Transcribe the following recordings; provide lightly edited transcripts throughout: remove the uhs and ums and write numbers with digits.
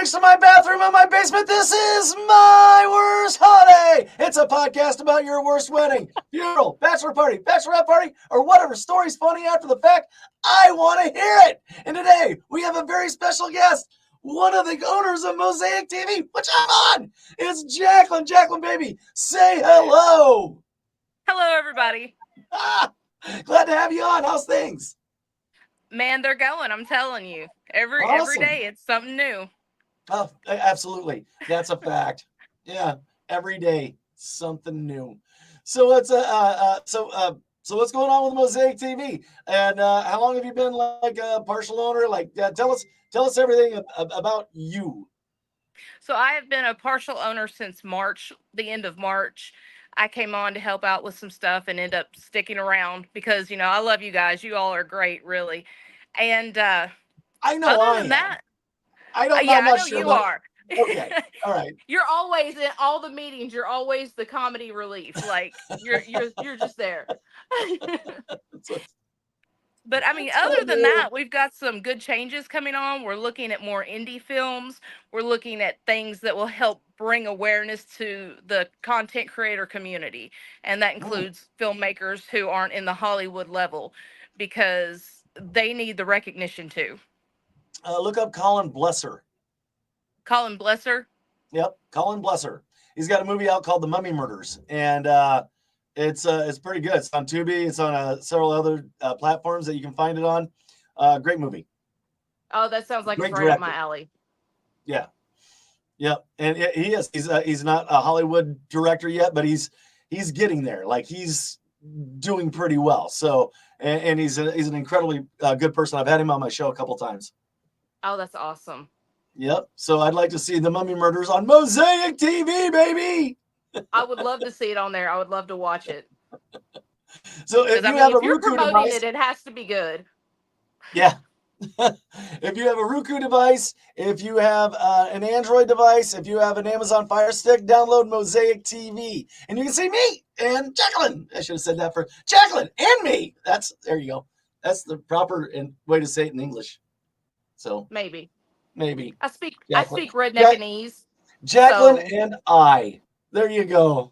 next to my bathroom in my basement. This is My Worst Holiday. It's a podcast about your worst wedding, funeral, bachelor party, bachelorette party, or whatever story's funny after the fact. I want to hear it. And today we have a very special guest, one of the owners of Mosaic TV, which I'm on. It's Jaclynn. Jaclynn, baby, say hello. Hello, everybody. Glad to have you on. How's things? Man, they're going. I'm telling you. Every Awesome. day it's something new. Oh, absolutely. That's a fact. Yeah, every day something new. So so what's going on with Mosaic TV? And how long have you been like a partial owner? Like, tell us everything about you. So I have been a partial owner since March, the end of March. I came on to help out with some stuff and end up sticking around because, I love you guys. You all are great, really. And I know other I than am. that, I don't. yeah, I'm I not know sure, you but are. okay. All right. You're always in all the meetings. You're always the comedy relief. Like you're just there. But I mean, That's what I other than do. that, we've got some good changes coming on. We're looking at more indie films. We're looking at things that will help bring awareness to the content creator community. And that includes filmmakers who aren't in the Hollywood level because they need the recognition too. Look up Colin Blesser. Colin Blesser. Yep, Colin Blesser. He's got a movie out called The Mummy Murders, and it's pretty good. It's on Tubi. It's on several other platforms that you can find it on. Great movie. Oh, that sounds like it's Great right up my director. alley. Yeah, yep. And he is. He's not a Hollywood director yet, but he's getting there. Like he's doing pretty well. So and he's an incredibly good person. I've had him on my show a couple times. Oh, that's awesome. Yep. So I'd like to see The Mummy Murders on Mosaic TV, baby. I would love to see it on there. I would love to watch it. So Because if I you mean, have a if you're Roku promoting device, it has to be good. yeah. If you have a Roku device, if you have an Android device, if you have an Amazon Fire Stick, download Mosaic TV, and you can see me and Jaclynn. I should have said that for Jaclynn and me. There you go. That's the proper way to say it in English. So Maybe. maybe I speak Jaclynn, redneckanese. Jaclynn So and I. There you go.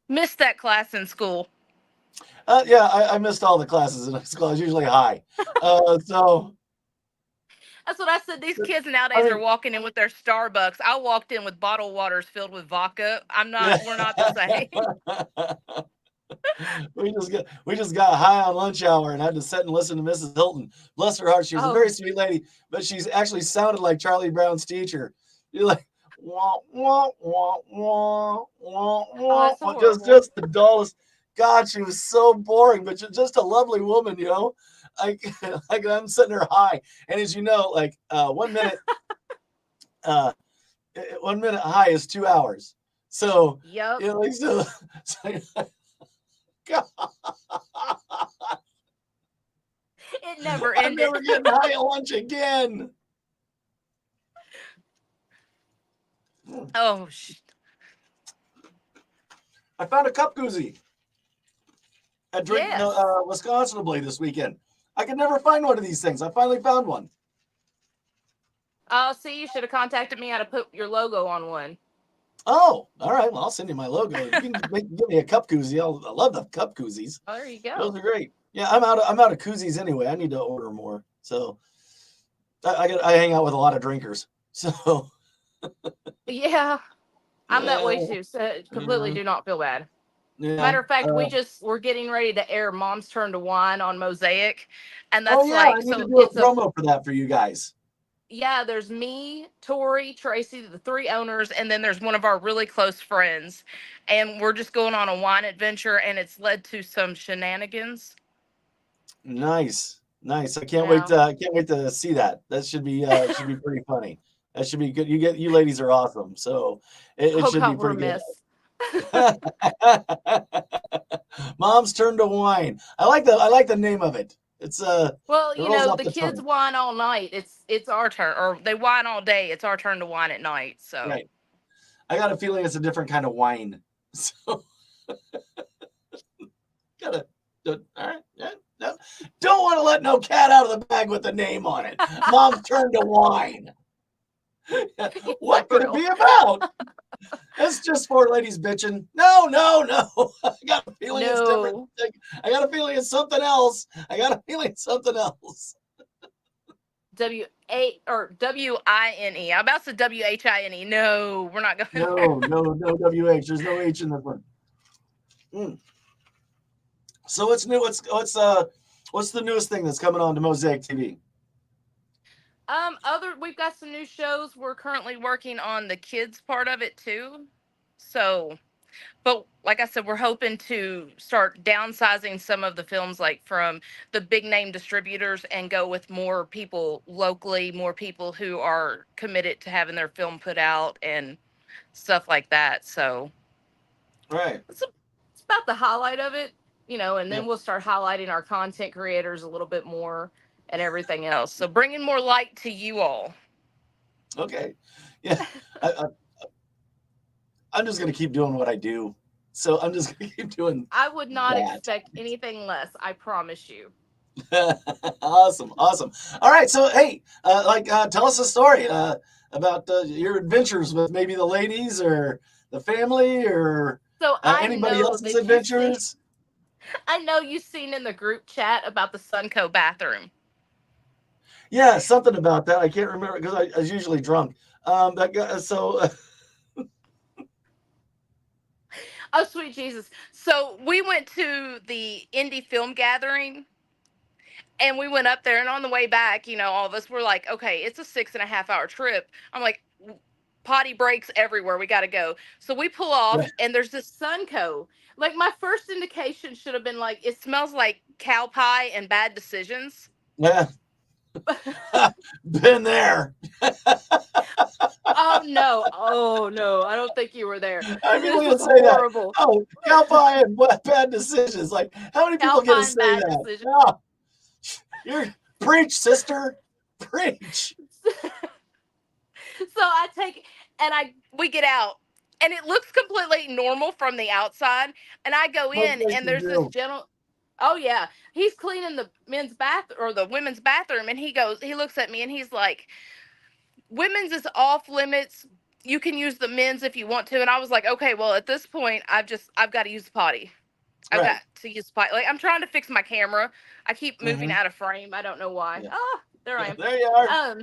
missed that class in school. Yeah, I missed all the classes in school. I was usually high. So That's what I said. These kids I nowadays are mean, walking in with their Starbucks. I walked in with bottled waters filled with vodka. yeah. We're not the same. we just got high on lunch hour and had to sit and listen to Mrs. Hilton. Bless her heart, she was a very Oh, sweet lady, but she's actually sounded like Charlie Brown's teacher. You're like wah wah wah wah wah oh, wah, that's so horrible. just the dullest. God, she was so boring, but just a lovely woman, you know. Like, like I'm sitting there high, and as you know, like 1 minute, uh, 1 minute high is 2 hours. So Yep. you know, like so God, It never I'm ended. never getting high at lunch again. Oh, I found a cup koozie at Drink yes. Wisconsinably this weekend. I could never find one of these things. I finally found one. Oh, see, you should have contacted me how to put your logo on one. Oh, all right. Well, I'll send you my logo. You can give me a cup koozie. I love the cup koozies. Oh, there you Those go. are great. Yeah, I'm out of koozies anyway. I need to order more. So I hang out with a lot of drinkers. So Yeah, I'm that yeah, way too. So completely yeah, do not feel bad. yeah. Matter of fact, we're getting ready to air Mom's Turn to Wine on Mosaic, and Oh that's yeah, I like need to so do a it's a promo for that for you guys. yeah. There's me, Tori, Tracy, the three owners, and then there's one of our really close friends, and we're just going on a wine adventure, and it's led to some shenanigans. Nice, nice. Yeah. I can't wait to see that. That should be pretty funny. That should be good. You ladies are awesome. So it Oh should be God, we're a pretty mess. good. Mom's turn to wine. I like the name of it. It's Well, it rolls off the the kids tongue. whine all night. It's our turn, or they whine all day. It's our turn to whine at night. So Right. I got a feeling it's a different kind of wine. So gotta all right. Yeah, Don't want to let no cat out of the bag with the name on it. Mom's turned to wine. What could it be about? It's just four ladies bitching. No. I got a feeling it's different. No. I got a feeling it's something else. WINE. I'm about to WHINE. No, we're not going there. No WH. There's no H in this one. So what's new? What's the newest thing that's coming on to Mosaic TV? We've got some new shows. We're currently working on the kids part of it too. So, but like I said, we're hoping to start downsizing some of the films, like from the big name distributors, and go with more people locally, more people who are committed to having their film put out and stuff like that. So, Right. it's about the highlight of it, and then Yeah. we'll start highlighting our content creators a little bit more and everything else. So bringing more light to you all. Okay. Yeah. I'm just gonna keep doing what I do. So I'm just gonna keep doing. I would not that. expect anything less. I promise you. Awesome. All right. So hey, tell us a story about your adventures with maybe the ladies or the family or So anybody else's adventures. I know you've seen in the group chat about the Sunco bathroom. Yeah, something about that. I can't remember because I was usually drunk. So. Oh, sweet Jesus. So we went to the indie film gathering and we went up there, and on the way back, all of us were like, okay, it's a 6.5 hour trip. I'm like, potty breaks everywhere. We got to go. So we pull off, and there's this Sunco. Like, my first indication should have been like, it smells like cow pie and bad decisions. Yeah. Been there. Oh no! I don't think you were there. I mean, this was horrible. That. Oh, cow pie and bad decisions. Like, how many people get to say that? Oh, you're preach, sister, preach. So I take and we get out, and it looks completely normal from the outside. And I go in, and there's this gentle. Oh yeah, he's cleaning the men's bath or the women's bathroom, and he looks at me, and he's like, "Women's is off limits. You can use the men's if you want to." And I was like, "Okay, well at this point, I've got to use the potty. I've got to use the potty. Like, I'm trying to fix my camera. I keep moving out of frame. I don't know why. Yeah. Oh, there I am. There you are.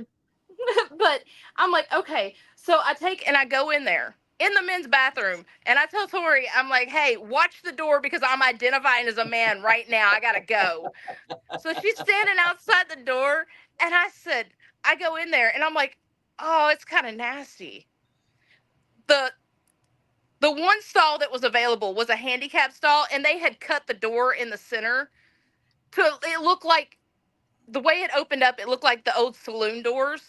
But I'm like, okay. So I go in there in the men's bathroom, and I tell Tori, I'm like, hey, watch the door because I'm identifying as a man right now. I gotta go. So she's standing outside the door, and I go in there, and I'm like, oh, it's kind of nasty. The one stall that was available was a handicap stall, and they had cut the door in the center it looked like the way it opened up. It looked like the old saloon doors.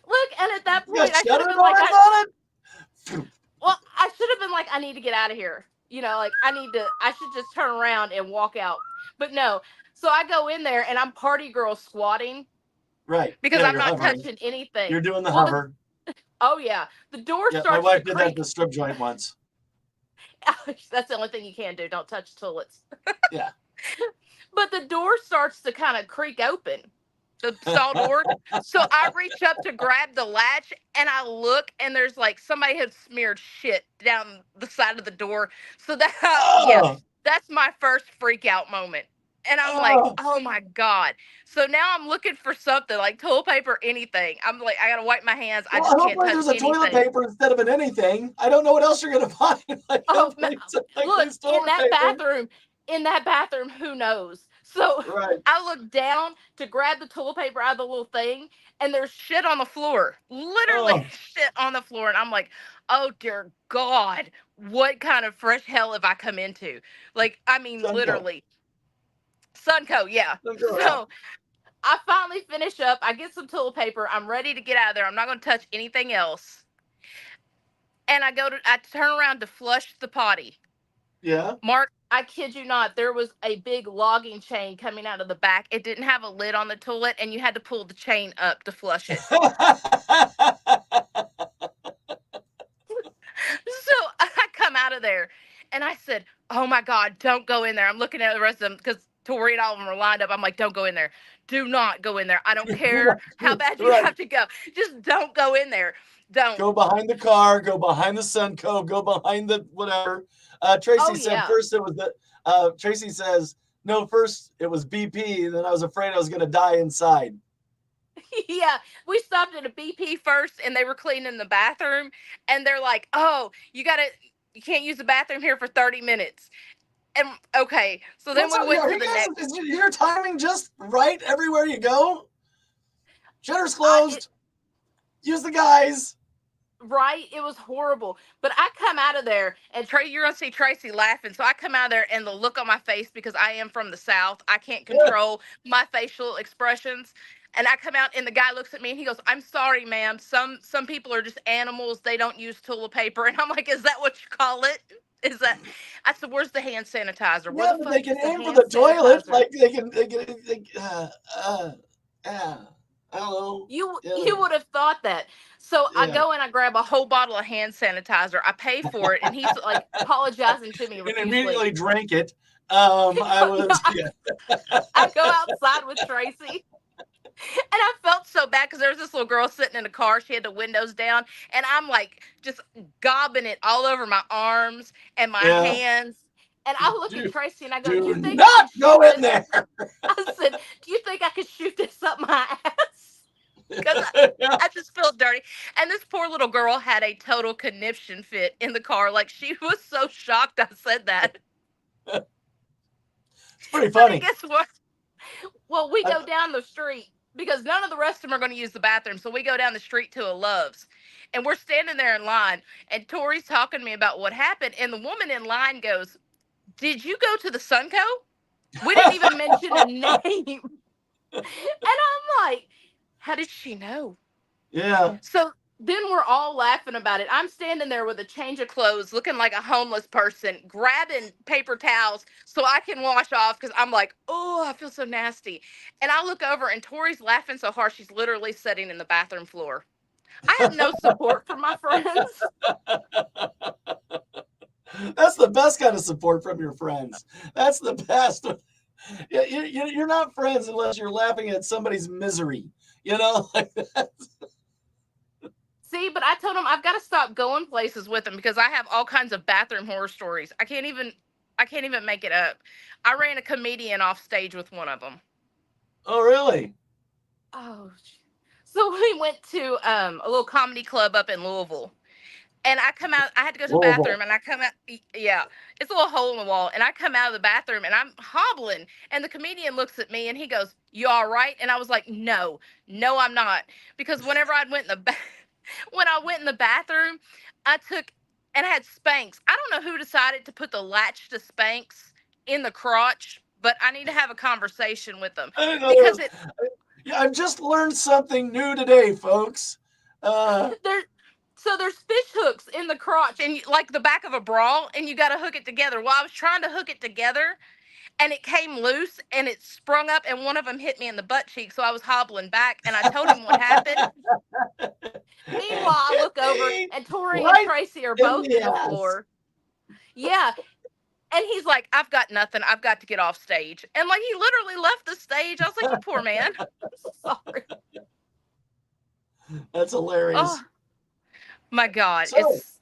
Look, and at that point, I should have been like, I should have been like, I need to get out of here. I should just turn around and walk out. But no. So I go in there, and I'm party girl squatting. Right. Because I'm not touching anything. You're doing the hover. Oh, yeah. The door starts to creak. My wife did that at the strip joint once. That's the only thing you can do. Don't touch toilets. Yeah. But the door starts to kind of creak open, the stall door. So I reach up to grab the latch, and I look, and there's like somebody had smeared shit down the side of the door. So that's my first freak out moment. And I'm like, oh my God. So now I'm looking for something like toilet paper, anything. I'm like, I gotta wipe my hands. I just can't touch anything. There's a toilet paper instead of an anything. I don't know what else you're gonna find. Look, in that bathroom, who knows? So I look down to grab the toilet paper out of the little thing, and there's shit on the floor. Literally shit on the floor. And I'm like, oh dear God, what kind of fresh hell have I come into? Like, I mean, literally. Sunco, yeah. So I finally finish up. I get some toilet paper. I'm ready to get out of there. I'm not going to touch anything else. And I turn around to flush the potty. Yeah. Mark, I kid you not, there was a big logging chain coming out of the back. It didn't have a lid on the toilet, and you had to pull the chain up to flush it. So I come out of there, And I said, "Oh my God, don't go in there." I'm looking at the rest of them because Tori and all of them are lined up. I'm like, "Don't go in there. Do not go in there. I don't care how bad you Right. have to go. Just don't go in there. Don't." Go behind the car, go behind the Sunco, go behind the whatever. Oh Tracy said yeah. first it was the Tracy says, no, first it was BP, then I was afraid I was gonna die inside. Yeah, we stopped at a BP first and they were cleaning the bathroom and they're like, "Oh, you can't use the bathroom here for 30 minutes." And okay, so then What's we up? went Are to you the guys next. is your timing just right everywhere you go? Shutter's I it, closed. Use the guys. right, it was horrible. But I come out of there and you're gonna see Tracy laughing. So I come out of there and the look on my face, because I am from the South, I can't control my facial expressions. And I come out and the guy looks at me and he goes, "I'm sorry, ma'am. Some people are just animals. They don't use toilet paper." And I'm like, "Is that what you call it? Is that?" I said, "Where's the hand sanitizer? Where Yeah, the but they fuck can is the aim for hand the toilet. sanitizer?" Like yeah. I don't know. You would have thought that. So I Yeah. go and I grab a whole bottle of hand sanitizer. I pay for it, and he's like apologizing to me And profusely. immediately drank it. I No, was yeah. I go outside with Tracy, and I felt so bad because there was this little girl sitting in a car. She had the windows down, and I'm like just gobbing it all over my arms and my Yeah. hands. And I look at Do, Tracy and I go, "Do do you think I not could go shoot in this?" there. I said, "Do you think I could shoot this up my ass?" Because Yeah. I just feel dirty. And this poor little girl had a total conniption fit in the car. Like, she was so shocked I said that. It's pretty And then funny. guess what? Well, we I, go down the street because none of the rest of them are going to use the bathroom. So we go down the street to a Love's. And we're standing there in line. And Tori's talking to me about what happened. And the woman in line goes, "Did you go to the Sunco?" We didn't even mention a name. And I'm like, "How did she know?" yeah. So then we're all laughing about it. I'm standing there with a change of clothes, looking like a homeless person, grabbing paper towels so I can wash off because I'm like, "Oh, I feel so nasty." And I look over and Tori's laughing so hard she's literally sitting in the bathroom floor. I have no support from my friends. That's the best kind of support from your friends. That's the best. You're not friends unless you're laughing at somebody's misery. You know, See, but I told him I've got to stop going places with him because I have all kinds of bathroom horror stories. I can't even make it up. I ran a comedian off stage with one of them. oh really? Oh, so we went to a little comedy club up in Louisville, and I come out. I had to go to the Louisville. bathroom, and I come out. Yeah, it's a little hole in the wall, and I come out of the bathroom, and I'm hobbling, and the comedian looks at me, and he goes, "You all right?" And I was like, "No, no, I'm not," because whenever I went in the when I went in the bathroom, I took and I had Spanx. I don't know who decided to put the latch to Spanx in the crotch, but I need to have a conversation with them I didn't know there because was. it Yeah, I've just learned something new today, folks. Uh, there so there's fish hooks in the crotch and like the back of a bra, and you got to hook it together. Well, I was trying to hook it together and it came loose and it sprung up and one of them hit me in the butt cheek, so I was hobbling back and I told him what happened. Meanwhile, I hit look over me and Tori and right Tracy are in both the to the ass. floor. Yeah, and he's like, "I've got nothing. I've got to get off stage." And like he literally left the stage. I was like, "You poor man." I'm so sorry. That's Oh hilarious. my god, So, it's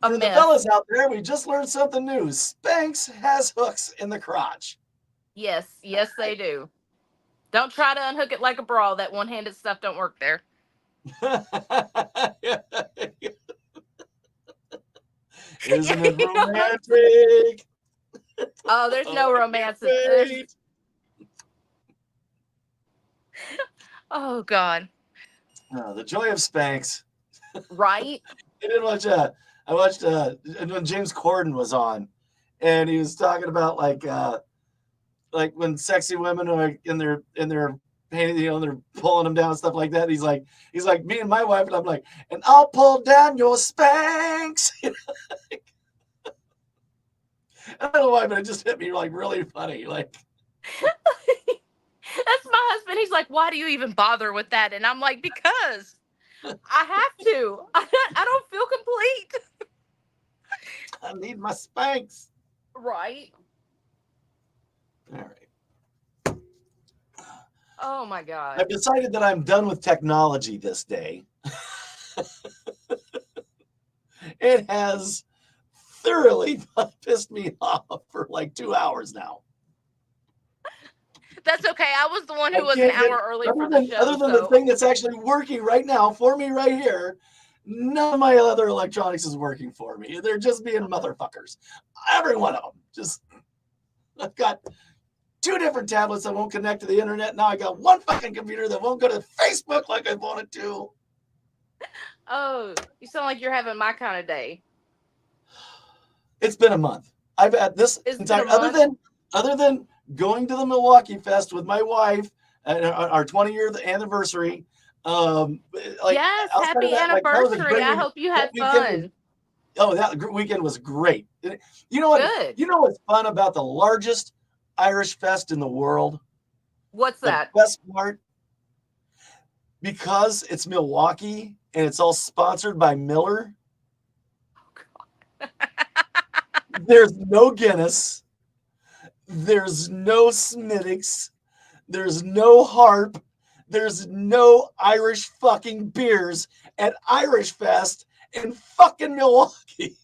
a for the fellas mess. out there, we just learned something new. Spanx has hooks in the crotch. Yes, yes they do. Don't try to unhook it like a bra. That one-handed stuff don't work there. Isn't it You know what I'm saying? romantic? Oh, there's Oh, no I can't romance. There's wait. oh god, Oh, the joy of Spanx. right? I did watch. I watched when James Corden was on, and he was talking about like when sexy women are in their pain, they're pulling them down and stuff like that. He's like me and my wife, and I'm like, and I'll pull down your Spanx. I don't know why, but it just hit me like really funny. Like, That's my husband. He's like, "Why do you even bother with that?" And I'm like, "Because I have to. I don't feel complete." I need my Spanx. Right. All right. Oh my God. I've decided that I'm done with technology this day. It has thoroughly pissed me off for like 2 hours now. That's okay. I was the one who I was an can't get hour early other for the than show, the so thing that's actually working right now for me right here. None of my other electronics is working for me. They're just being motherfuckers. Every one of them. Just I've got 2 different tablets that won't connect to the internet. Now I got 1 fucking computer that won't go to Facebook like I wanted to. oh, you sound like you're having my kind of day. It's been a month. I've had this It's been entire a month. other than going to the Milwaukee Fest with my wife and our 20-year anniversary. Like Yes, outside of happy that, like that was a anniversary. great I weekend. hope you That had weekend was fun. that weekend was great. You know what? Good. You know what's fun about the largest Irish fest in the world? What's The that? best part, because it's Milwaukee and it's all sponsored by Miller. There's no Guinness. There's no Smittix. There's no Harp. There's no Irish fucking beers at Irish Fest in fucking Milwaukee.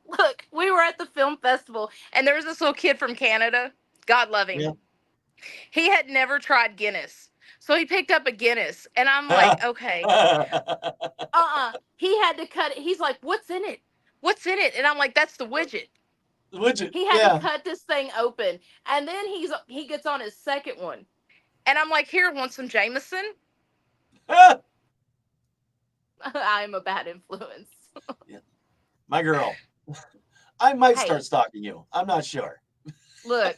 Look, we were at the film festival and there was this little kid from Canada. God love him. Yeah. He had never tried Guinness. So he picked up a Guinness and I'm like, okay. He had to cut it. He's like, what's in it? What's in it? And I'm like, that's the widget. Widget. He had to Yeah. cut this thing open. And then he gets on his second one. And I'm like, here, want some Jameson? I'm a bad influence. Yeah. My girl. I might Hey. start stalking you. I'm not sure. Look,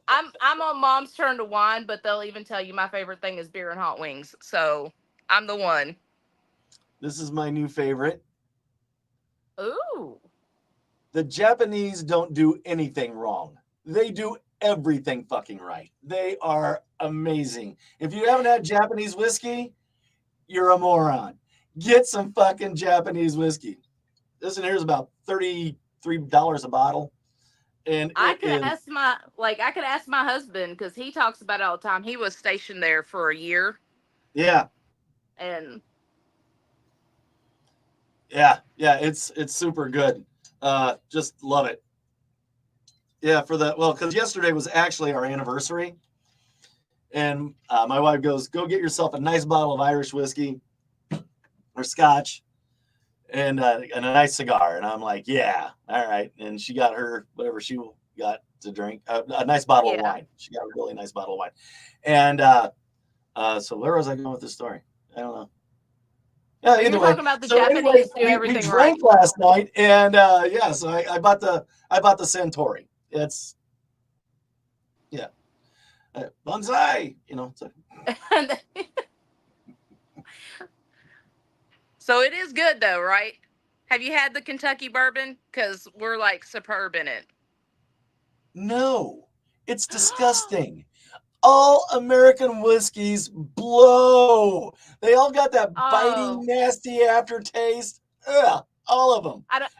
I'm on mom's turn to wine, but they'll even tell you my favorite thing is beer and hot wings. So I'm the one. This is my new favorite. Ooh. The Japanese don't do anything wrong. They do everything fucking right. They are amazing. If you haven't had Japanese whiskey, you're a moron. Get some fucking Japanese whiskey. This one here is about $33 a bottle. And I could ask my husband because he talks about it all the time. He was stationed there for a year. Yeah. And yeah, it's super good. Just love it. Yeah, because yesterday was actually our anniversary. And my wife goes, go get yourself a nice bottle of Irish whiskey or scotch and a nice cigar. And I'm like, yeah, all right. And she got her whatever she got to drink, a nice bottle of wine. She got a really nice bottle of wine. And so where was I going with this story? I don't know. Yeah, either way. Talking about the Japanese do everything we drank last night, and so I bought the Centauri. It's bonsai, So. So it is good though, right? Have you had the Kentucky bourbon? Because we're like superb in it. No, it's disgusting. All American whiskeys blow. They all got that biting, nasty aftertaste. Ugh, all of them. I don't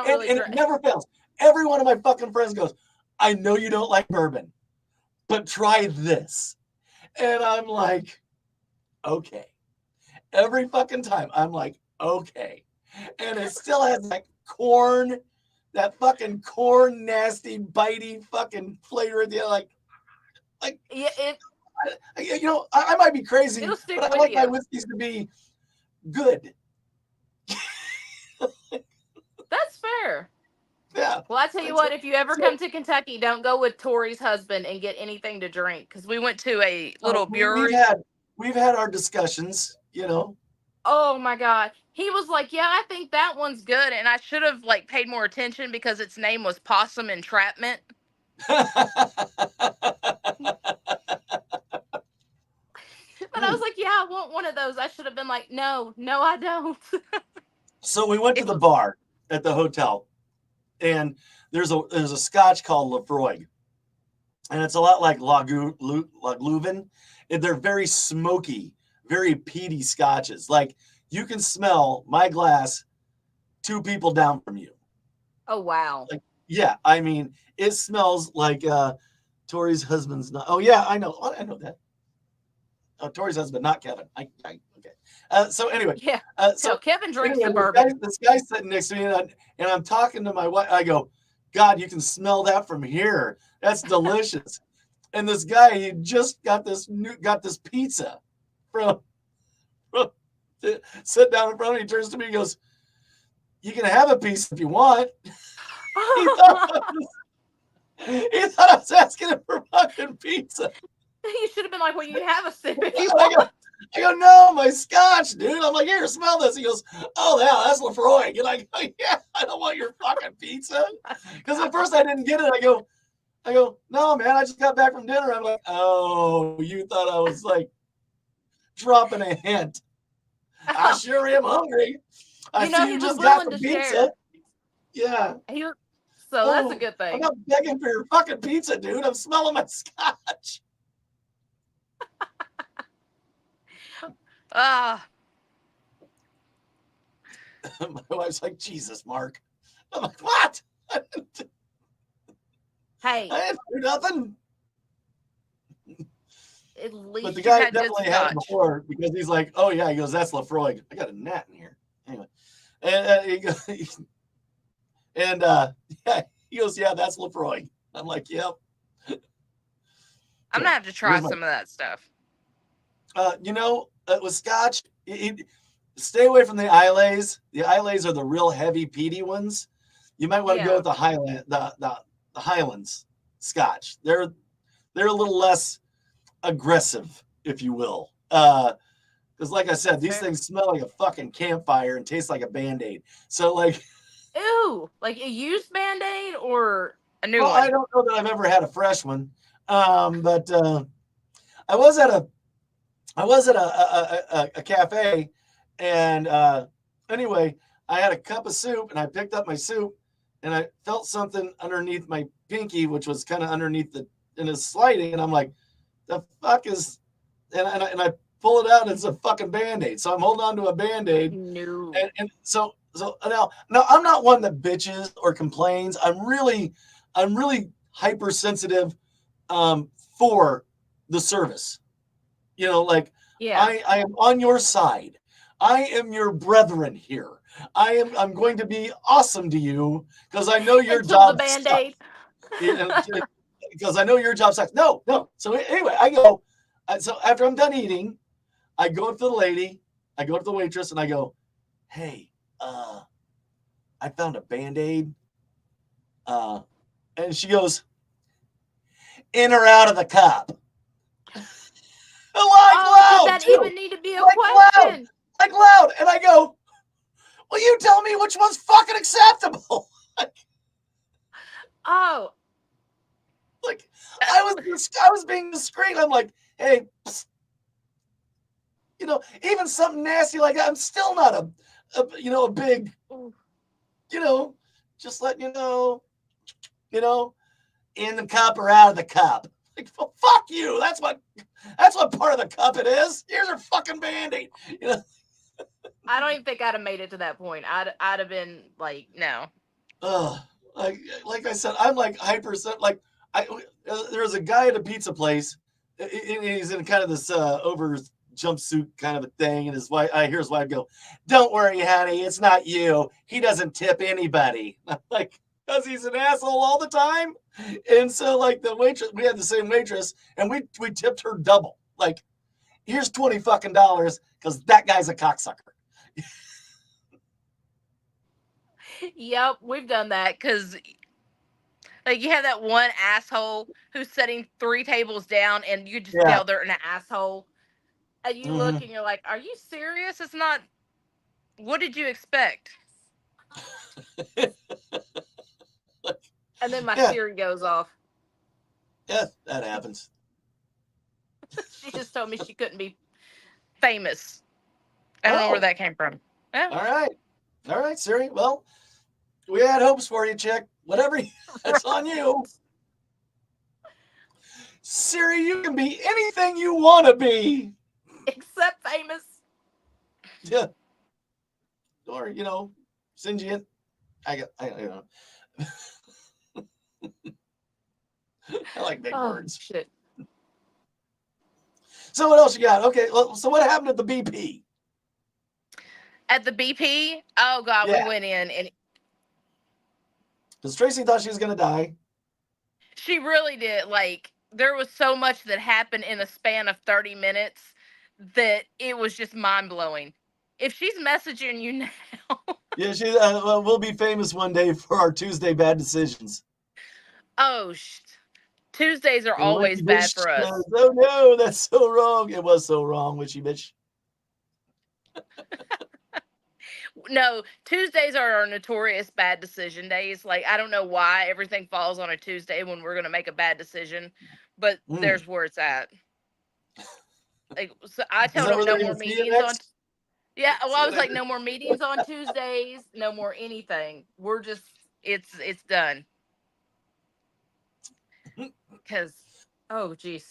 really and it never fails. Every one of my fucking friends goes, I know you don't like bourbon, but try this. And I'm like, okay. Every fucking time, I'm like, okay. And it still has that fucking corn, nasty, bitey fucking flavor. Like yeah, I might be crazy, but I like my whiskeys to be good. That's fair. Yeah. Well, I tell you what, if you ever come to Kentucky, don't go with Tori's husband and get anything to drink because we went to a little brewery. We've had our discussions, Oh my God. He was like, yeah, I think that one's good. And I should have paid more attention because its name was Possum Entrapment. But I was like, yeah, I want one of those. I should have been like, no, I don't. So we went to the bar at the hotel, and there's a scotch called Lafroig, and it's a lot like Lagluven. They're very smoky, very peaty scotches. Like you can smell my glass 2 people down from you. Oh, wow. Like, yeah, I mean, it smells like Tori's husband's not. Oh yeah, I know. I know that. Oh, Tori's husband, not Kevin. Okay. So anyway, Yeah. so No, Kevin drinks anyway, the bourbon. this guy's sitting next to me, and I'm talking to my wife. I go, God, you can smell that from here. That's delicious. And this guy, he just got this pizza from, from sit down in front of me. He turns to me and goes, "You can have a piece if you want." He thought I was asking him for fucking pizza. You should have been like, well, you have a sip if you I want. go, no, my scotch, dude. I'm like, here, smell this. He goes, oh, yeah, that's Lefroy. You're like, oh, yeah, I don't want your fucking pizza. Because at first I didn't get it. I go, no, man, I just got back from dinner. I'm like, oh, you thought I was like dropping a hint. I sure am hungry. I see he you was just got willing the to pizza. share. Yeah. So that's a good I'm thing. not begging for your fucking pizza, dude. I'm smelling my scotch. Ah, My wife's like, Jesus, Mark. I'm like, what? hey, I didn't do nothing. at least But the you guy had good definitely had it scotch. before because he's like, oh, yeah. He goes, that's Lefroy. I got a gnat in here. Anyway. And he goes, yeah, he goes, yeah, that's Lefroy. I'm like, yep. I'm going to have to try some of that stuff. With scotch, stay away from the Islays. The Islays are the real heavy, peaty ones. You might want to go with the Highlands scotch. They're a little less aggressive, if you will. Because like I said, these things smell like a fucking campfire and taste like a Band-Aid. So like, ew, like a used Band-Aid or a new one? I don't know that I've ever had a fresh one. But I was at a cafe, and anyway, I had a cup of soup, and I picked up my soup, and I felt something underneath my pinky, which was kind of underneath and it's sliding, and I'm like, the fuck is, and I pull it out, and it's a fucking Band-Aid. So I'm holding on to a Band-Aid, No. and so now I'm not one that bitches or complains. I'm really hypersensitive for the service. Like, Yeah. I am on your side. I am your brethren here. I'm going to be awesome to you because I know your job the Band-Aid. Because I know your job sucks. No. So anyway, I go. So after I'm done eating, I go up to the lady. I go up to the waitress and I go, hey, I found a Band-Aid. And she goes, in or out of the cup? Did that even need to be a question? Like loud. And I go, well, you tell me which one's fucking acceptable. Oh. Like, I was being discreet. I'm like, hey, psst. Even something nasty like that, I'm still not a big, just letting you know, in the cup or out of the cup. Like, well, fuck you. That's what part of the cup it is. Here's your fucking Band-Aid. I don't even think I'd have made it to that point. I'd have been like, no. Like I said, I'm like like there was a guy at a pizza place. He's in kind of this over jumpsuit kind of a thing, and his wife. I hear his wife go, "Don't worry, honey, it's not you. He doesn't tip anybody." I'm like, because he's an asshole all the time. And so like the waitress, we had the same waitress, and we tipped her double. Like, here's $20 fucking because that guy's a cocksucker. Yep, we've done that because like you have that one asshole who's sitting 3 tables down and you just tell they're an asshole. And you look and you're like, are you serious? It's not, what did you expect? And then my Siri goes off. Yeah, that happens. She just told me she couldn't be famous. I don't know where that came from. Yeah. All right, Siri. Well, we had hopes for you, chick. Whatever, that's on you. Siri, you can be anything you want to be. Except famous. Yeah. Or, sentient. I don't know. I like big Oh words. shit. So what else you got? Okay, so what happened at the BP? At the BP, oh god, we Yeah, went in and because Tracy thought she was gonna die. she really did. Like, there was so much that happened in a span of 30 minutes that it was just mind blowing. If she's messaging you now, Yeah, we'll be famous one day for our Tuesday bad decisions. oh, Tuesdays are And always Witchy bad Bitch for us. says, "Oh no, that's so wrong. It was so wrong, Witchy Bitch." No, Tuesdays are our notorious bad decision days. Like, I don't know why everything falls on a Tuesday when we're going to make a bad decision, but Mm. there's where it's at. Like, so I Is tell that them where no they're more gonna see you meetings on. next? Yeah, well, See I what was I like, did? no more meetings on Tuesdays, no more anything. We're just, it's done. Because, oh, jeez.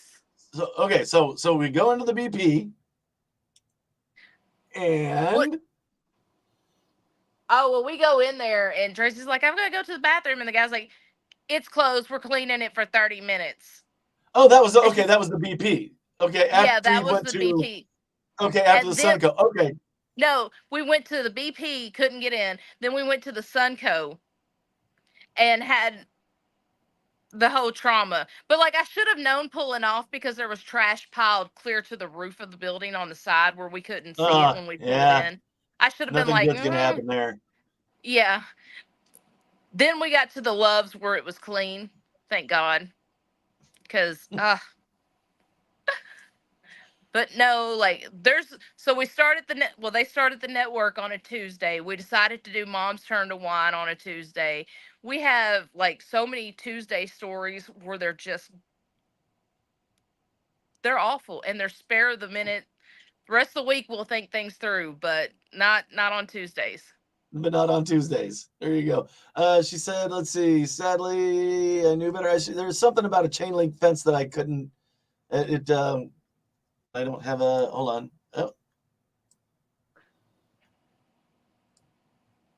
So okay, so we go into the BP What? and Oh, well, we go in there and Tracy's like, I'm going to go to the bathroom. And the guy's like, it's closed. We're cleaning it for 30 minutes. oh, that was And okay. she's, That was the BP. Okay, yeah, after that you was went the to BP. after the And then, Sunco. Okay, no, we went to the BP, couldn't get in. Then we went to the Sunco and had the whole trauma. But like, I should have known pulling off because there was trash piled clear to the roof of the building on the side where we couldn't see it when we pulled yeah, in. I should have been nothing like, good's gonna happen there. yeah. Then we got to the Loves where it was clean. Thank God. Because, but no, like so we started they started the network on a Tuesday. We decided to do Mom's Turn to Wine on a Tuesday. We have like so many Tuesday stories where they're awful and they're spare of the minute. The rest of the week we'll think things through, but not on Tuesdays. But not on Tuesdays. There you go. She said, let's see. Sadly, I knew better. There's something about a chain link fence that I couldn't. I don't have a. Hold on. Oh,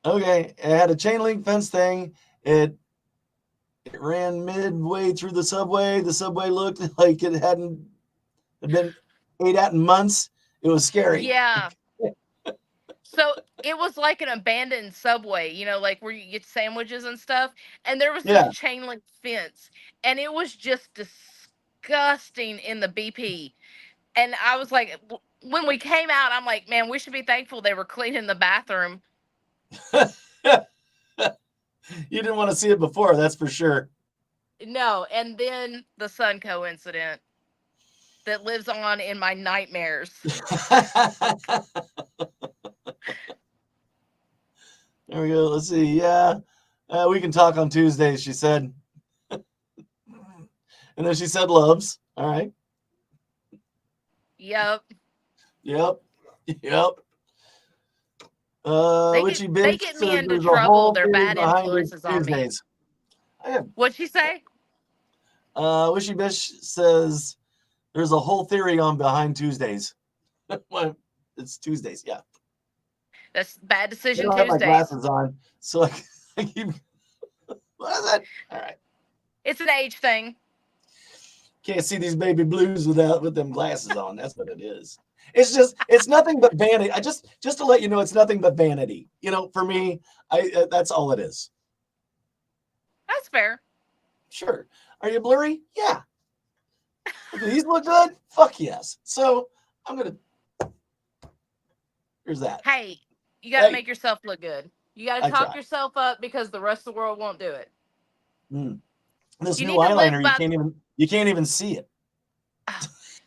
okay. I had a chain link fence thing. It ran midway through the subway. The subway looked like it hadn't been ate at in months. It was scary. Yeah. So it was like an abandoned subway, like where you get sandwiches and stuff. And there was this Yeah. chain link fence, and it was just disgusting in the BP. And I was like, when we came out, I'm like, man, we should be thankful they were cleaning the bathroom. You didn't want to see it before, that's for sure. No, and then the Sunco incident that lives on in my nightmares. There we go. Let's see. Yeah. We can talk on Tuesdays, she said. And then she said loves. All right. Yep. Yep. Yep. Witchy They Bitch get me says into there's a trouble. whole They're theory bad behind it influences on me. Tuesdays. I have, What'd she say? Wishy Bitch says there's a whole theory on behind Tuesdays. Well, it's Tuesdays, yeah. That's bad I decision don't have my Tuesdays. glasses on, so I keep. What is it? All right. It's an age thing. Can't see these baby blues with them glasses on. That's what it is. It's nothing but vanity. I just to let you know, it's nothing but vanity. For me, that's all it is. That's fair. Sure. Are you blurry? Yeah. Do these look good? Fuck yes. So I'm gonna. Here's that. Hey, you got to Hey, make yourself look good. You got to I talk try. yourself up because the rest of the world won't do it. This You new need to live eyeliner, by. you can't even see it.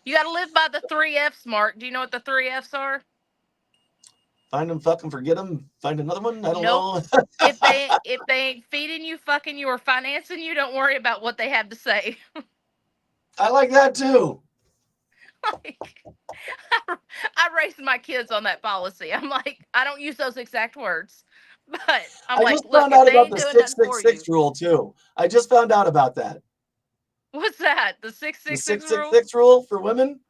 You got to live by the 3 F's, Mark. Do you know what the 3 F's are? Find them, fucking forget them. Find another one. I don't Nope. know. If they ain't feeding you, fucking you, or financing you, don't worry about what they have to say. I like that too. Like, I raised my kids on that policy. I'm like, I don't use those exact words, but I'm I like, just look, found if out they about ain't the doing nothing for you, 666 rule too. I just found out about that. what's that? The The 666 rule? 666 rule for women.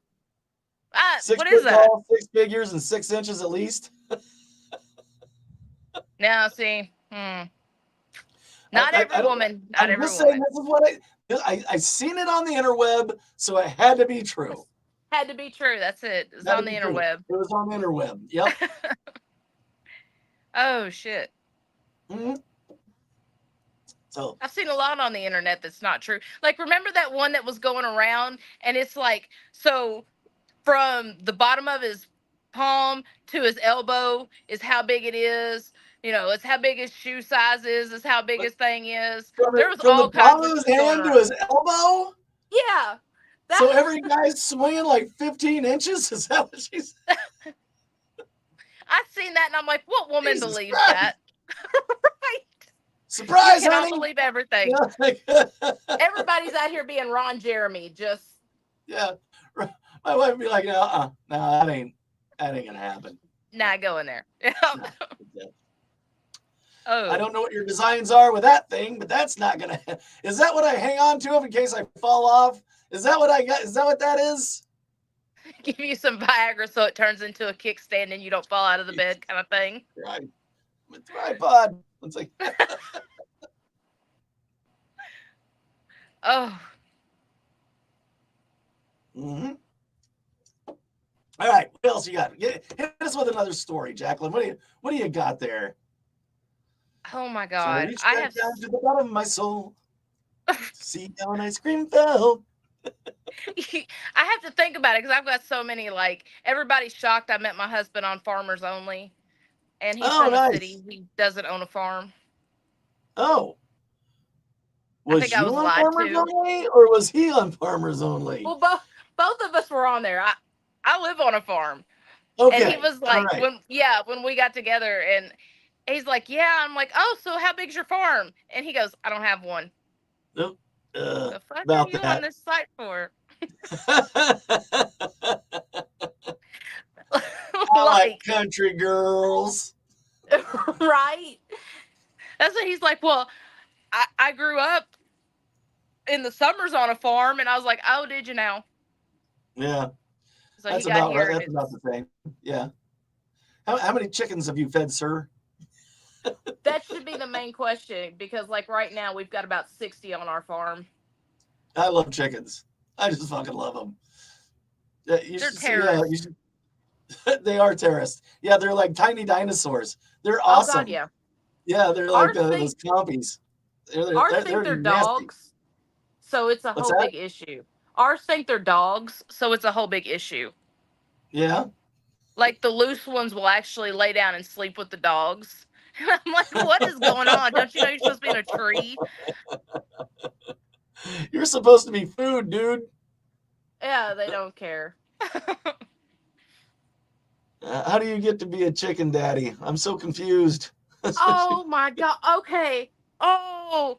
Six What is foot that? tall, 6 figures, and 6 inches at least. Now, see, Not every I don't. woman. Not I'm every just saying woman. this is what I seen it on the interweb, so it had to be true. Had to be true. That's it. It's Had to on the be true. interweb. It was on the interweb. Yep. Oh shit. hmm So I've seen a lot on the internet that's not true. Like, remember that one that was going around, and it's like, so from the bottom of his palm to his elbow is how big it is. You know, it's how big his shoe size is. It's how big but his thing is. from There was the all palm kinds of of his shit going hand to around. his elbow. Yeah, So that. every guy's swinging like 15 inches. Is that what she's? I've seen that, and I'm like, what woman Jesus believes Christ! that? Right? You Surprise, cannot honey. believe everything. Yeah. Everybody's out here being Ron Jeremy. Just Yeah. My wife would be like, no, that ain't gonna happen. not going there. No. Oh, I don't know what your designs are with that thing, but that's not gonna. Is that what I hang on to in case I fall off? Is that what I got? Is that what that is? give you some Viagra so it turns into a kickstand and you don't fall out of the bed, kind of thing. Right. With tripod. It's like. Oh, Mm-hmm. All right. What else you got? Hit us with another story, Jaclynn. What do you got there? oh my So I God! reached I back have. down to the bottom of my soul to see how an ice cream fell. I have to think about it because I've got so many. Like, everybody's shocked I met my husband on Farmers Only, and he's Oh, from a nice. city. He doesn't own a farm. Oh, I think was I you was on lied Farmers to. Only or was he on Farmers Only? Well, both of us were on there. I live on a farm, and he Okay. was All like, right. when we got together, and he's like, yeah. I'm like, oh, so how big's your farm? And he goes, I don't have one. Nope. The fuck are About you on that. this site for? I like Like, country girls. right? That's what he's like. Well, I grew up in the summers on a farm, and I was like, oh, did you now? Yeah, So he that's got about right. here, and That's about it's the same. Yeah. How many chickens have you fed, sir? that should be the main question because, like, right now we've got about 60 on our farm. I love chickens. I just fucking love them. Yeah, you They're should see. You terrorists. should. They are terrorists. Yeah, they're like tiny dinosaurs. They're Oh God, awesome. yeah. Yeah, they're like Ours those think compies. ours think They're they're nasty. dogs, so it's a What's whole that? big issue. Ours think they're dogs, so it's a whole big issue. Yeah. Like, the loose ones will actually lay down and sleep with the dogs. And I'm like, what is going on? Don't you know you're supposed to be in a tree? You're supposed to be food, dude. Yeah, they don't care. How do you get to be a chicken daddy? I'm so confused. Oh my God. Okay. Oh,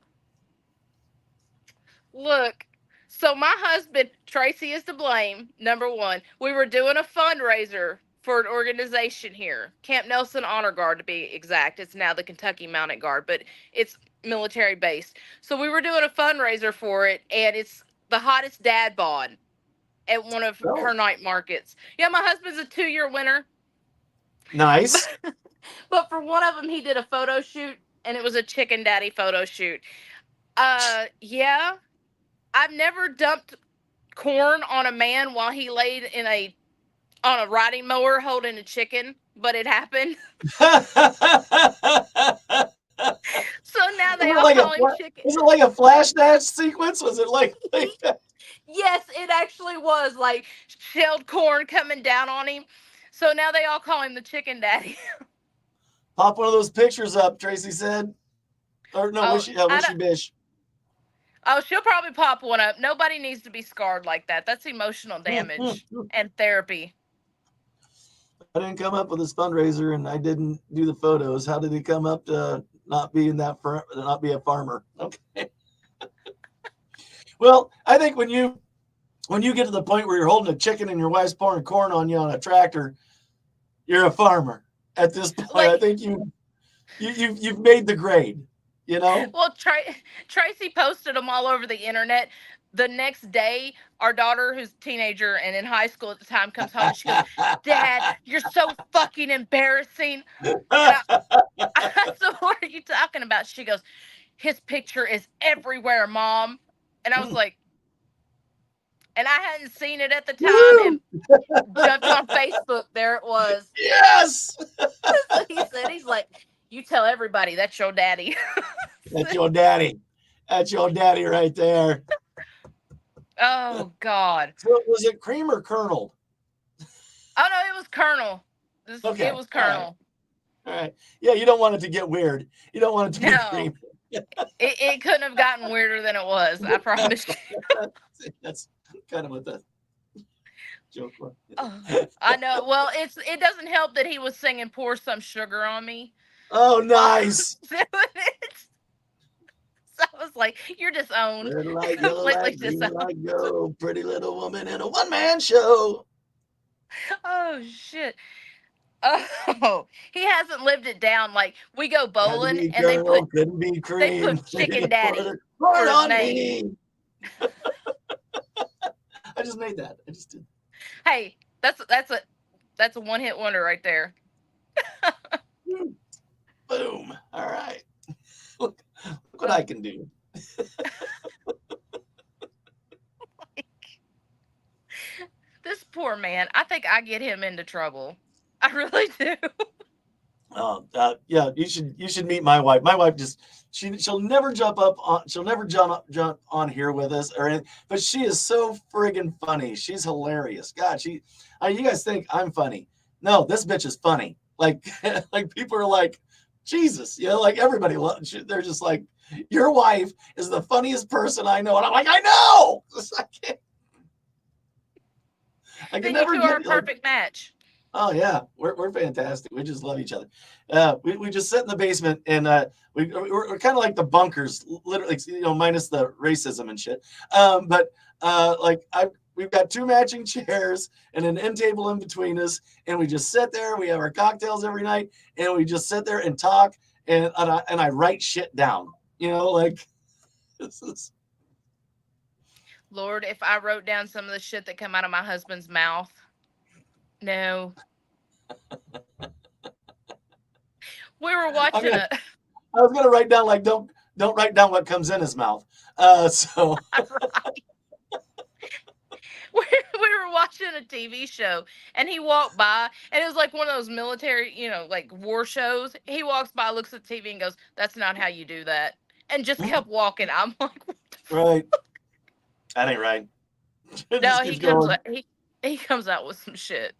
look. So my husband, Tracy, is to blame. Number one, we were doing a fundraiser for an organization here, Camp Nelson Honor Guard to be exact. It's now the Kentucky Mounted Guard, but it's military based. So we were doing a fundraiser for it, and it's the hottest dad bod at one of her Oh, night markets. Yeah, my husband's a 2-year winner, nice. but for one of them, he did a photo shoot, and it was a chicken daddy photo shoot. Yeah, I've never dumped corn on a man while he laid in a on a riding mower holding a chicken, but it happened. So now they all call him chicken. Was it like a flash dance sequence? Was it like that? Yes, it actually was like shelled corn coming down on him. So now they all call him the chicken daddy. Pop one of those pictures up, Tracy said. Or no, Oh, I Wishy don't. Bish. Oh, she'll probably pop one up. Nobody needs to be scarred like that. That's emotional damage and therapy. I didn't come up with this fundraiser and I didn't do the photos. How did he come up to not be not be a farmer? Okay. Well, I think when you get to the point where you're holding a chicken and your wife's pouring corn on you on a tractor, you're a farmer. At this point, Like, I think you've made the grade. You know? well, Tracy posted them all over the internet. The next day, our daughter, who's a teenager and in high school at the time, comes home and she goes, "Dad, you're so fucking embarrassing." And I said, "What are you talking about?" She goes, his picture is everywhere, Mom. And I was Mm. like, and I hadn't seen it at the time, Woo! and jumped on Facebook. There it was. Yes, So he said, he's like, you tell everybody that's your daddy. that's your daddy. That's your daddy right there. Oh God. So was it cream or kernel? Oh no, it was Colonel. It Okay, was all right, Colonel. all right. Yeah, you don't want it to get weird. You don't want it to be No, cream. it couldn't have gotten weirder than it was. I promise you. That's kind of what the joke was. Oh, I know. Well, it doesn't help that he was singing "Pour Some Sugar on Me." Oh, while nice. doing it. So I was like, "You're disowned, Red light, yellow completely light, green disowned." light, go. Pretty little woman in a one-man show. Oh shit. Oh, he hasn't lived it down. Like we go Had to bowling, be and kernel, couldn't be they cream. put Chicken Daddy Pour for it his on name. me. I just made that. I just did. Hey, that's a one hit wonder right there. Boom. All right. Look what I can do. This poor man. I think I get him into trouble. I really do. Yeah, you should meet my wife. My wife just she'll never jump up on she'll never jump on here with us or anything, but she is so friggin' funny. She's hilarious. God, you guys think I'm funny? No, this bitch is funny. Like like people are like, Jesus, you know, like everybody loves. They're just like, your wife is the funniest person I know, and I'm like, I know. I can Then you never two are a get like. perfect match. Oh yeah, we're fantastic. We just love each other. We just sit in the basement and we're kind of like the bunkers, literally, you know, minus the racism and shit. But like we've got two matching chairs and an end table in between us, and we just sit there. We have our cocktails every night, and we just sit there and talk, and I write shit down. You know, like this is. Lord, if I wrote down some of the shit that come out of my husband's mouth. No. We were I'm watching gonna. a I was gonna write down like don't write down what comes in his mouth. So. we were watching a TV show, and he walked by, and it was like one of those military, like war shows. He walks by, looks at the TV, and goes, "That's not how you do that," and just kept walking. I'm like, what the Right. That ain't right. It no, just keeps going. he comes out with some shit.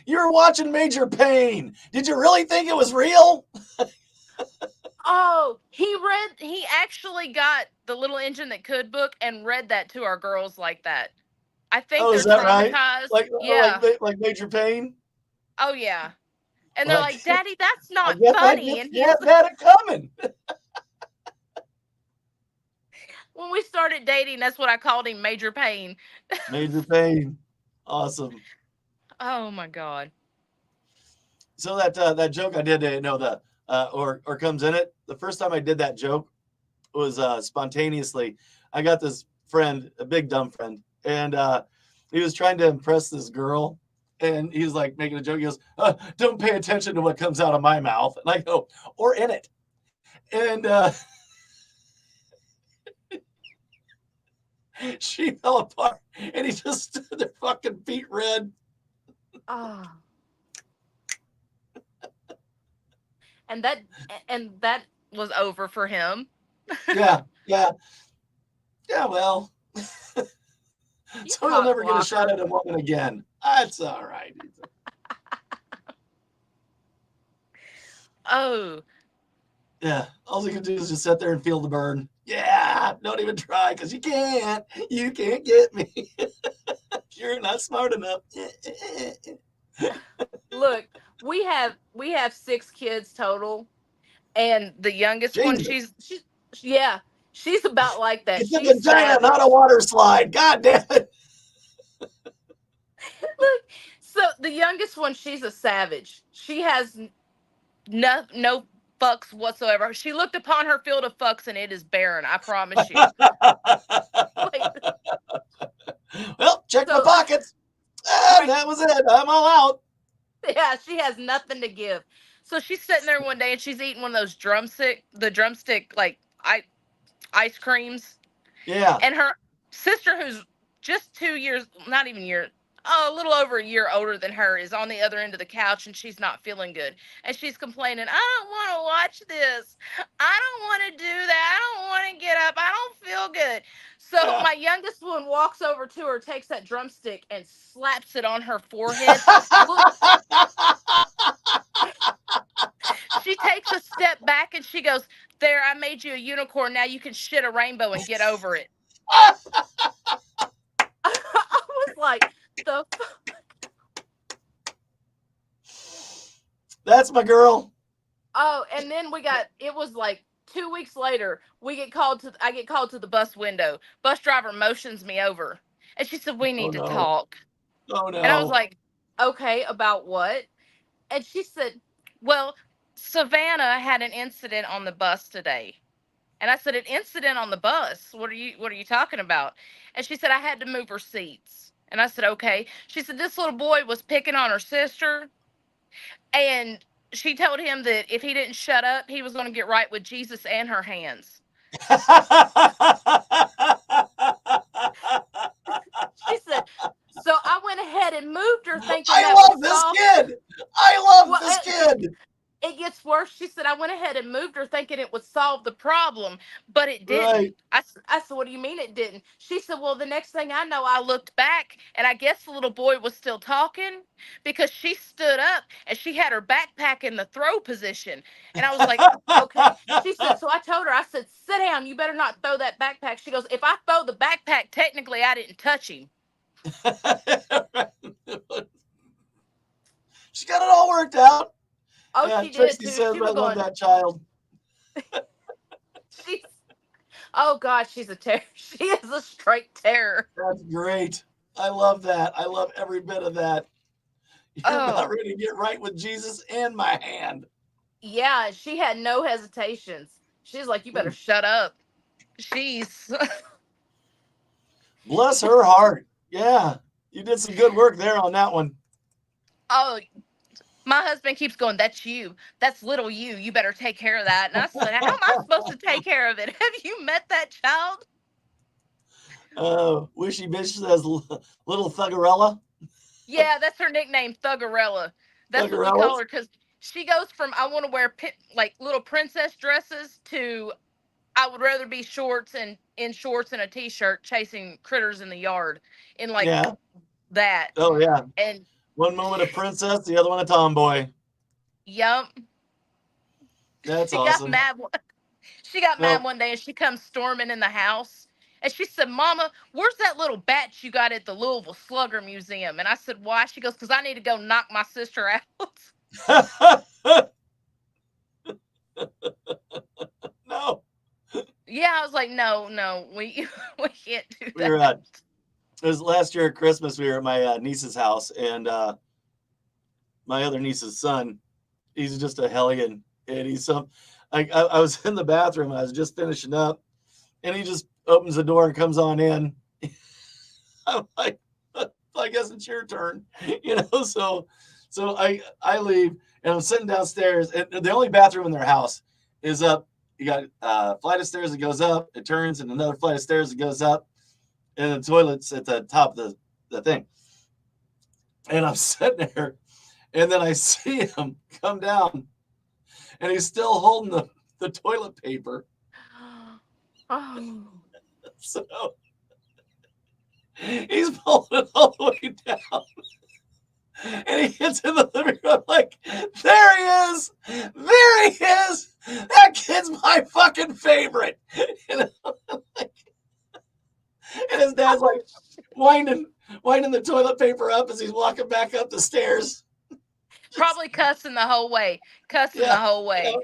You were watching Major Payne. Did you really think it was real? Oh, he actually got the Little Engine That Could book and read that to our girls like that. I think Oh, is they're that right? traumatized. Like Yeah. like Major Payne? Oh yeah. And they're Well, like, "Daddy, that's I not guess I funny." just And he's can't had it coming. when we started dating, that's what I called him, Major Pain. Major Payne. Awesome. Oh my god. So that joke I did, the or comes in it. The first time I did that joke was spontaneously. I got this friend, a big dumb friend, and he was trying to impress this girl, and he was like making a joke. He goes, "Don't pay attention to what comes out of my mouth," and I go, "Or in it," and she fell apart, and he just stood there, fucking feet red. Oh. And that was over for him. Yeah, yeah, yeah. Well, You so he'll never get a cockblocker. shot at a woman again. That's all right. Oh. Yeah, all you can do is just sit there and feel the burn. Yeah, don't even try because you can't. You can't get me. You're not smart enough. Look, we have 6 kids total, and the youngest one, Jesus, yeah, she's about like that. it's a She's vagina, not a savage. water slide. God damn it. Look, so the youngest one, she's a savage. She has no fucks whatsoever. She looked upon her field of fucks, and it is barren. I promise you. Like, Well, check my so pockets. And that was it. I'm all out. yeah, she has nothing to give. So she's sitting there one day and she's eating one of those drumstick like ice creams, Yeah. and her sister, who's just 2 years, not even year, oh, a little over a year older than her, is on the other end of the couch and she's not feeling good. And she's complaining, I don't want to watch this. I don't want to do that. I don't want to get up. I don't feel good. So Yeah. my youngest one walks over to her, takes that drumstick and slaps it on her forehead. Look, she takes a step back and she goes, there, I made you a unicorn. Now you can shit a rainbow and get over it. I was like, the That's my girl. oh, and then it was like 2 weeks later, I get called to the bus window. Bus driver motions me over. And she said, we Oh need to no. talk. Oh And I was no. like, okay, about what? And she said, well, Savannah had an incident on the bus today. And I said, an incident on the bus? What are you talking about? And she said, I had to move her seats. And I said, okay. She said, this little boy was picking on her sister, and she told him that if he didn't shut up, he was going to get right with Jesus and her hands. She said, so I went ahead and moved her thinking I that love would this solve. kid. I love Well, this kid. it gets worse. She said, I went ahead and moved her thinking it would solve the problem, but it didn't. Right. I said, what do you mean it didn't? She said, well, the next thing I know, I looked back and I guess the little boy was still talking because she stood up and she had her backpack in the throw position. And I was like, okay. She said, so I told her, I said, sit down. You better not throw that backpack. She goes, if I throw the backpack, technically I didn't touch him. She got it all worked out. Oh, Yeah, she did Trixie too. says She I was love going, that child. she's, oh God, she's a terror. She is a straight terror. That's great. I love that. I love every bit of that. You're about Oh, ready to get right with Jesus and my hand. yeah, she had no hesitations. She's like, you better shut up. She's, Bless her heart. Yeah, you did some good work there on that one. oh, my husband keeps going, that's you. That's little you. You better take care of that. And I said, how am I supposed to take care of it? Have you met that child? Wishy bitch says little Thuggerella. Yeah, that's her nickname, Thuggerella. That's what we call Thuggerellas. her because she goes from I want to wear like little princess dresses to I would rather be shorts and in shorts and a t-shirt chasing critters in the yard in like Yeah. that. Oh yeah. And One moment a princess, the other one a tomboy. yep, That's she got awesome. mad. She got mad No. one day and she comes storming in the house. And she said, Mama, where's that little bat you got at the Louisville Slugger Museum? And I said, why? She goes, because I need to go knock my sister out. No. Yeah, I was like, no, we we can't do We were that. it was last year at Christmas. We were at my niece's house, and my other niece's son, he's just a hellion, and he's some. I was in the bathroom, and I was just finishing up, and he just opens the door and comes on in. I'm like, I guess it's your turn, you know. So I leave, and I'm sitting downstairs, and the only bathroom in their house is up. You got a flight of stairs that goes up, it turns, and another flight of stairs that goes up, and the toilet's at the top of the thing. And I'm sitting there, and then I see him come down, and he's still holding the toilet paper. Oh, So he's pulling it all the way down. And he gets in the living room like, there he is. There he is. That kid's my fucking favorite. You know? And his dad's like winding the toilet paper up as he's walking back up the stairs. probably cussing the whole way. Cussing the Yeah. whole You way. know?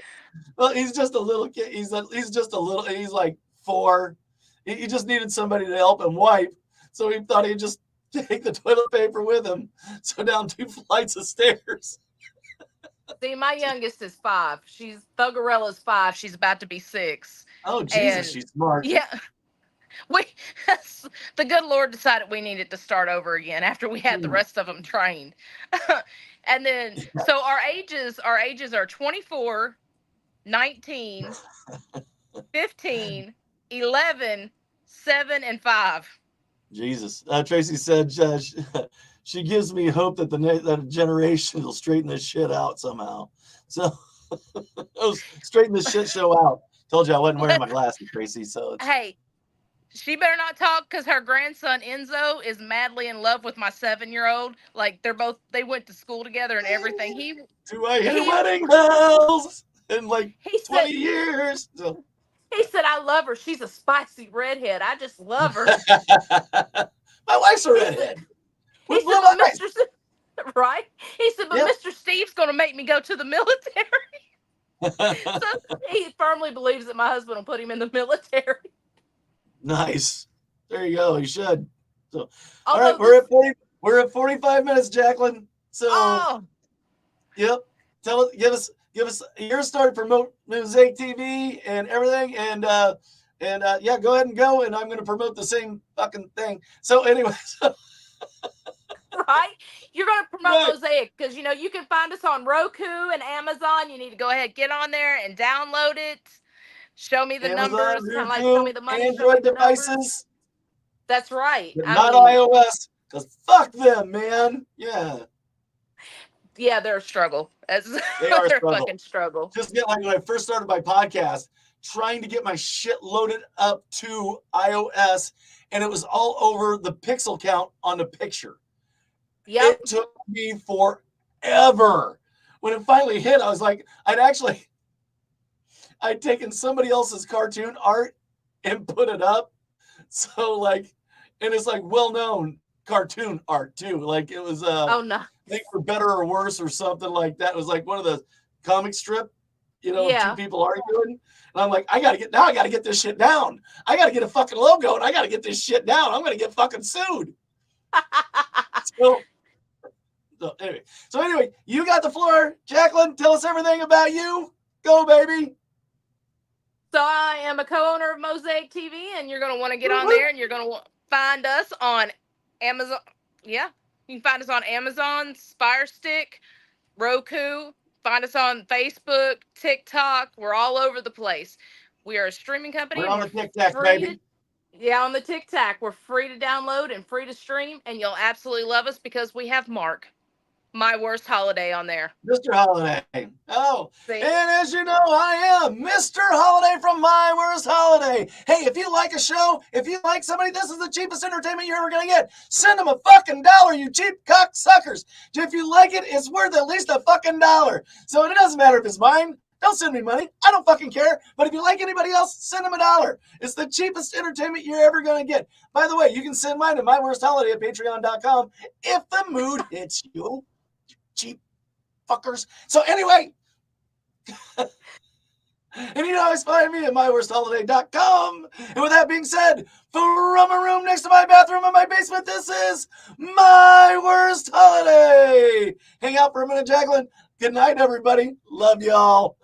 Well, he's just a little kid. He's just a little. He's like 4. He just needed somebody to help him wipe, so he thought he'd just take the toilet paper with him. So down 2 flights of stairs. See, my youngest is 5. Thuggerella's 5. She's about to be 6. Oh Jesus, And she's smart. yeah, we the good Lord decided we needed to start over again after we had the rest of them trained. And then, so our ages are 24, 19, 15, 11, 7, and 5. Jesus. Tracy said she gives me hope that that generation will straighten this shit out somehow. So straighten this shit show out. Told you I wasn't wearing my glasses, Tracy. So it's Hey, she better not talk because her grandson Enzo is madly in love with my 7-year-old. Like they went to school together and everything. do I hear He wedding bells in like he 20 said years? So. he said I love her. She's a spicy redhead. I just love her. My wife's a He said, redhead he with blue said, but eyes. right? He said, but Yep. Mr. Steve's gonna make me go to the military. So he firmly believes that my husband will put him in the military. Nice. There you go. You should. So, all right, Although we're this at 40. We're at 45 minutes, Jaclyn. So, oh yep. Give us your start for Mosaic TV and everything, and yeah, go ahead and go, and I'm going to promote the same fucking thing. So, anyways, right? You're going to promote right. Mosaic because you can find us on Roku and Amazon. You need to go ahead, get on there and download it. Show me the Amazon, numbers, kind of like show Roku, me the money, show me Android the numbers. devices, That's right. but I not mean, iOS, because fuck them, man. Yeah, yeah, they're a struggle. they are a They're a struggle. fucking struggle. Just get like when I first started my podcast, trying to get my shit loaded up to iOS, and it was all over the pixel count on the picture. Yep. It took me forever. When it finally hit, I was like, I'd taken somebody else's cartoon art and put it up. So like, and it's like well-known cartoon art too. Like it was Oh no. I think For Better or Worse or something like that. It was like one of the comic strip, of two people arguing. And I'm like, I gotta get this shit down. I gotta get a fucking logo and I gotta get this shit down. I'm gonna get fucking sued. So anyway, you got the floor. Jaclyn, tell us everything about you. Go, baby. So I am a co-owner of Mosaic TV, and you're going to want to get on there, and you're going to find us on Amazon. Yeah, you can find us on Amazon, Fire Stick, Roku. Find us on Facebook, TikTok. We're all over the place. We are a streaming company. We're and on the TikTok, free baby. yeah, on the TikTok. We're free to download and free to stream, and you'll absolutely love us because we have Mark, My Worst Holiday, on there. Mr. Holiday. Oh, See? and as you know, I am Mr. Holiday from My Worst Holiday. Hey, if you like a show, if you like somebody, this is the cheapest entertainment you're ever going to get. Send them a fucking $1, you cheap cocksuckers. If you like it, it's worth at least a fucking $1. So it doesn't matter if it's mine. Don't send me money. I don't fucking care. But if you like anybody else, send them a $1. It's the cheapest entertainment you're ever going to get. By the way, you can send mine to myworstholiday at patreon.com if the mood hits you. Cheap fuckers. So anyway, and you can always find me at myworstholiday.com. And with that being said, from a room next to my bathroom in my basement, this is My Worst Holiday. Hang out for a minute, Jaclyn. Good night, everybody. Love y'all.